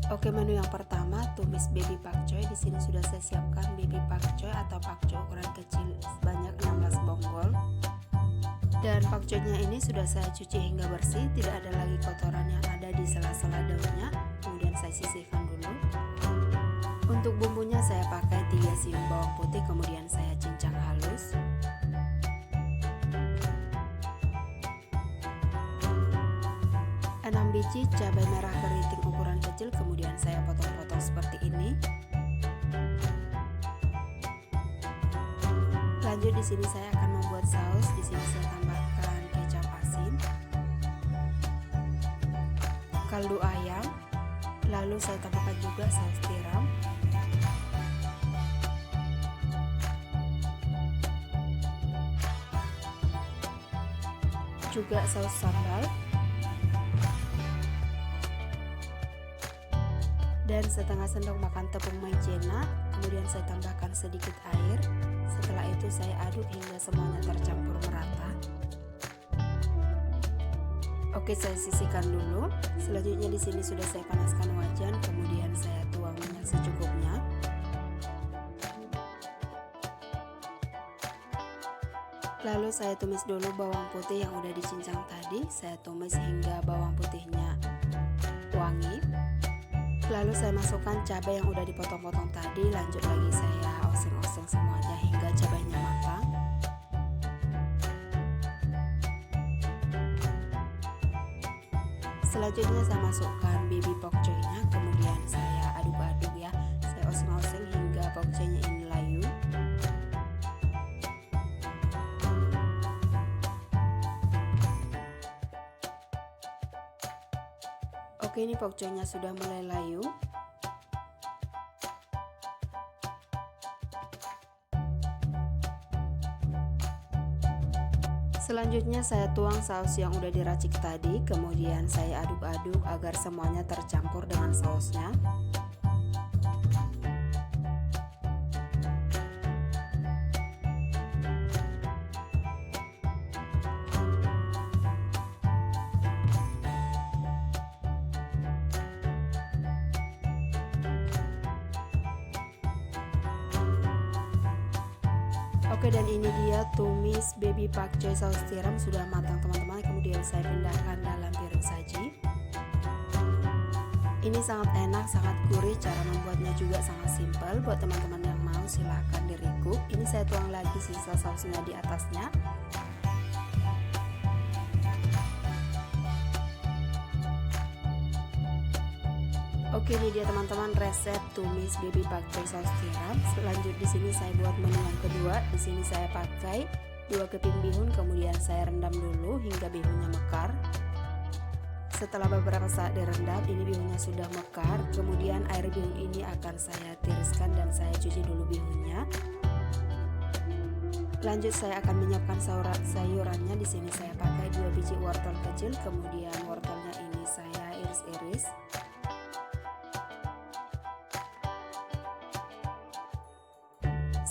Oke, menu yang pertama tumis baby pakcoy. Di sini sudah saya siapkan baby pakcoy atau pakcoy ukuran kecil sebanyak 16 bonggol. Dan pakcoynya ini sudah saya cuci hingga bersih, tidak ada lagi kotoran yang ada di sela-sela daunnya. Kemudian saya sisihkan dulu. Untuk bumbunya saya pakai 3 siung bawang putih, kemudian saya cincang halus. Enam biji cabai merah keriting ukuran kecil, kemudian saya potong-potong seperti ini. Lanjut di sini saya akan membuat saus. Di sini saya tambahkan kecap asin, kaldu ayam, lalu saya tambahkan juga saus tiram, juga saus sambal, dan setengah sendok makan tepung maizena. Kemudian saya tambahkan sedikit air. Setelah itu saya aduk hingga semuanya tercampur merata. Oke, saya sisihkan dulu. Selanjutnya di sini sudah saya panaskan wajan, kemudian saya tuang minyak secukupnya. Lalu saya tumis dulu bawang putih yang udah dicincang tadi. Saya tumis hingga bawang putihnya wangi. Lalu saya masukkan cabai yang udah dipotong-potong tadi. Lanjut lagi saya oseng-oseng semuanya hingga cabainya matang. Selanjutnya saya masukkan baby pakcoynya, kemudian saya aduk-aduk ya. Saya oseng-oseng hingga pakcoynya ini layu. Oke, ini pakcoynya sudah mulai layu. Selanjutnya saya tuang saus yang udah diracik tadi, kemudian saya aduk-aduk agar semuanya tercampur dengan sausnya. Oke, dan ini dia tumis baby pakcoy saus tiram sudah matang teman-teman. Kemudian saya pindahkan dalam piring saji. Ini sangat enak, sangat gurih. Cara membuatnya juga sangat simpel. Buat teman-teman yang mau silahkan di recook. Ini saya tuang lagi sisa sausnya di atasnya. Oke, ini dia teman-teman resep tumis baby pakcoy saus tiram. Selanjut di sini saya buat menu yang kedua. Di sini saya pakai 2 keping bihun, kemudian saya rendam dulu hingga bihunnya mekar. Setelah beberapa saat direndam, ini bihunnya sudah mekar. Kemudian air bihun ini akan saya tiriskan dan saya cuci dulu bihunnya. Lanjut saya akan menyiapkan sayurannya. Di sini saya pakai 2 biji wortel kecil, kemudian wortelnya ini saya iris-iris.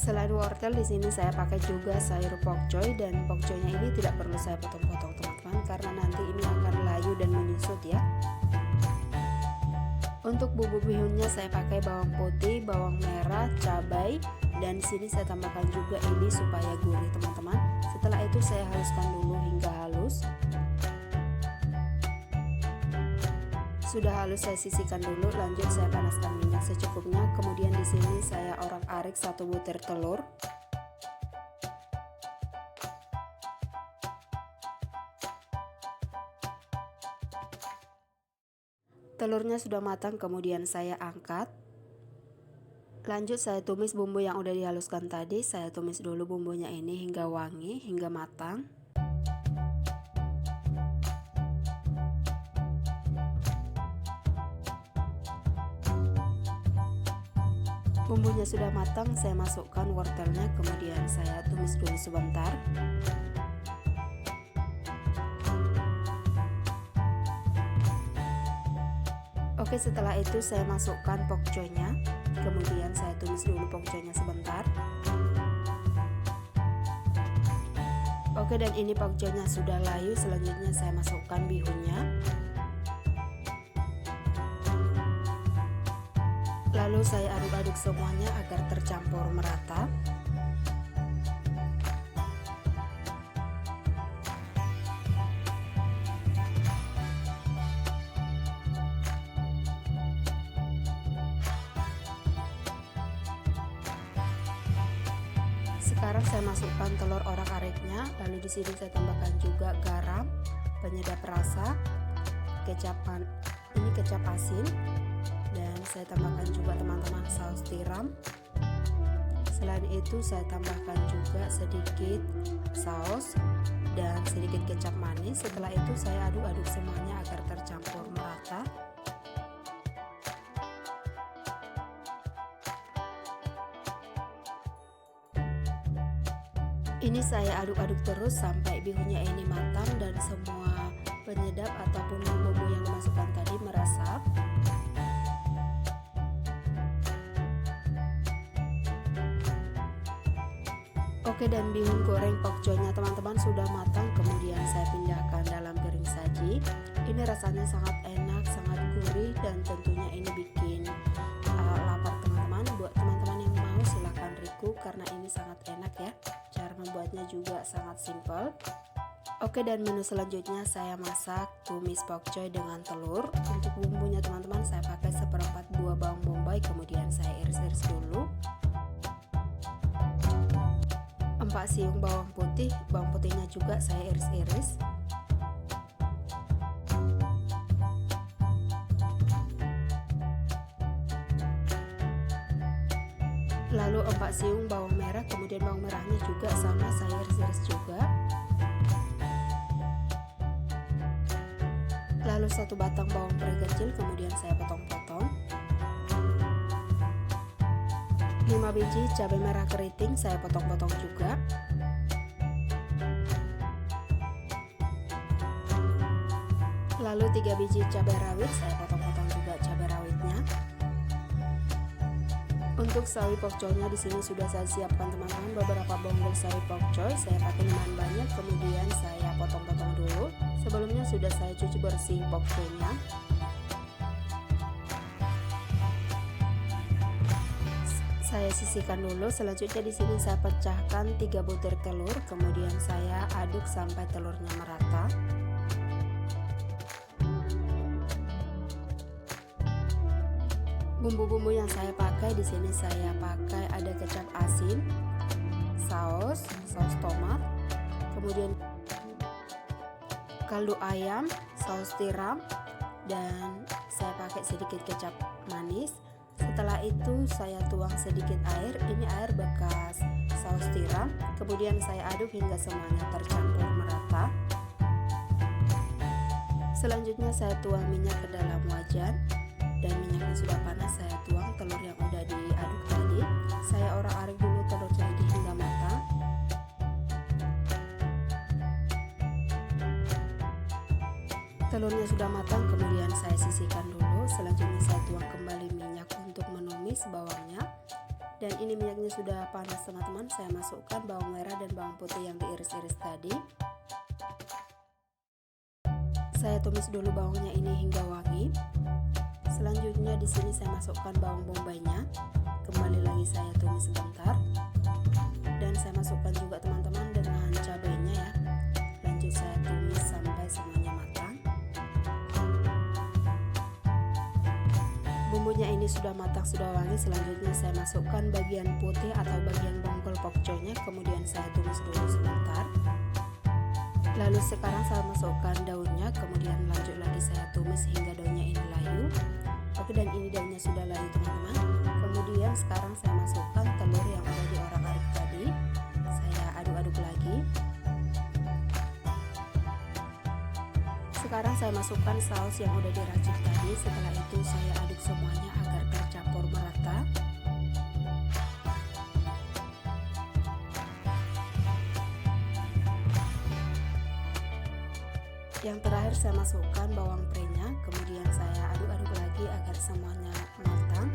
Selain wortel, di sini saya pakai juga sayur pakcoy, dan pakcoynya ini tidak perlu saya potong-potong teman-teman karena nanti ini akan layu dan menyusut ya. Untuk bumbu bihunnya saya pakai bawang putih, bawang merah, cabai, dan di sini saya tambahkan juga ini supaya gurih teman-teman. Setelah itu saya haluskan dulu hingga halus. Sudah halus saya sisihkan dulu. Lanjut saya panaskan minyak secukupnya. Kemudian di sini saya orak-arik 1 butir telur. Telurnya sudah matang, kemudian saya angkat. Lanjut saya tumis bumbu yang udah dihaluskan tadi. Saya tumis dulu bumbunya ini hingga wangi, hingga matang. Bumbunya sudah matang, saya masukkan wortelnya, kemudian saya tumis dulu sebentar. Oke, setelah itu saya masukkan pakcoynya, kemudian saya tumis dulu pakcoynya sebentar. Oke, dan ini pakcoynya sudah layu. Selanjutnya saya masukkan bihunnya. Lalu saya aduk-aduk semuanya agar tercampur merata. Sekarang saya masukkan telur orak-ariknya, lalu di sini saya tambahkan juga garam, penyedap rasa, kecap asin, dan saya tambahkan juga teman-teman saus tiram. Selain itu saya tambahkan juga sedikit saus dan sedikit kecap manis. Setelah itu saya aduk-aduk semuanya agar tercampur merata. Ini saya aduk-aduk terus sampai bihunnya ini matang dan semua penyedap ataupun bumbu yang dimasukkan tadi meresap. Oke, dan bihun goreng pokcoynya teman-teman sudah matang, kemudian saya pindahkan dalam piring saji. Ini rasanya sangat enak, sangat gurih, dan tentunya ini bikin lapar teman-teman. Buat teman-teman yang mau silahkan request karena ini sangat enak ya. Cara membuatnya juga sangat simpel. Oke, dan menu selanjutnya saya masak tumis pokcoy dengan telur. Untuk bumbunya teman-teman saya pakai seperempat buah bawang bombay, kemudian saya iris-iris dulu. 4 siung bawang putihnya juga saya iris-iris. Lalu 4 siung bawang merah, kemudian bawang merahnya juga sama saya iris-iris juga. Lalu 1 batang bawang putih kecil, kemudian saya potong-potong. 5 biji cabai merah keriting saya potong-potong juga. Lalu 3 biji cabai rawit saya potong-potong juga cabai rawitnya. Untuk sawi pokcoynya di sini sudah saya siapkan teman-teman beberapa bonggol sawi pokcoy. Saya pakai lumayan banyak, kemudian saya potong-potong dulu. Sebelumnya sudah saya cuci bersih pokcoynya. Saya sisihkan dulu. Selanjutnya di sini saya pecahkan 3 butir telur, kemudian saya aduk sampai telurnya merata. Bumbu-bumbu yang saya pakai di sini saya pakai ada kecap asin, saus tomat, kemudian kaldu ayam, saus tiram, dan saya pakai sedikit kecap manis. Setelah itu saya tuang sedikit air, ini air bekas saus tiram, kemudian saya aduk hingga semuanya tercampur merata. Selanjutnya saya tuang minyak ke dalam wajan, dan minyaknya sudah panas. Saya tuang telur yang udah diaduk tadi. Saya orak-arik dulu telurnya ini hingga matang. Telurnya sudah matang, kemudian saya sisihkan dulu. Selanjutnya saya tuang kembali minyak untuk menumis bawangnya. Dan ini minyaknya sudah panas teman-teman. Saya masukkan bawang merah dan bawang putih yang diiris-iris tadi. Saya tumis dulu bawangnya ini hingga wangi. Selanjutnya di sini saya masukkan bawang bombaynya. Kembali lagi saya tumis sebentar. Dan saya masukkan juga teman-teman dengan cabenya ya. Lanjut saya tumis sampai semuanya matang. Bumbunya ini sudah matang, sudah wangi. Selanjutnya saya masukkan bagian putih atau bagian bonggol pokcoynya, kemudian saya tumis dulu sebentar. Lalu sekarang saya masukkan daunnya, kemudian lanjut lagi saya tumis hingga daunnya ini layu. Oke, dan ini daunnya sudah layu teman-teman. Kemudian sekarang saya masukkan telur yang udah diorak-arik tadi. Saya aduk-aduk lagi. Sekarang saya masukkan saus yang udah diracik tadi. Setelah itu saya aduk semuanya agar tercampur merata. Yang terakhir saya masukkan bawang prenya, kemudian saya aduk-aduk lagi agar semuanya matang.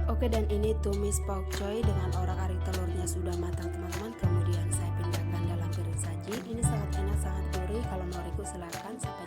Oke, dan ini tumis pokcoy dengan orak-arik telurnya sudah matang teman-teman. Kemudian saya pindahkan dalam piring saji. Ini sangat enak, sangat gurih. Kalau mau request silahkan. Sampai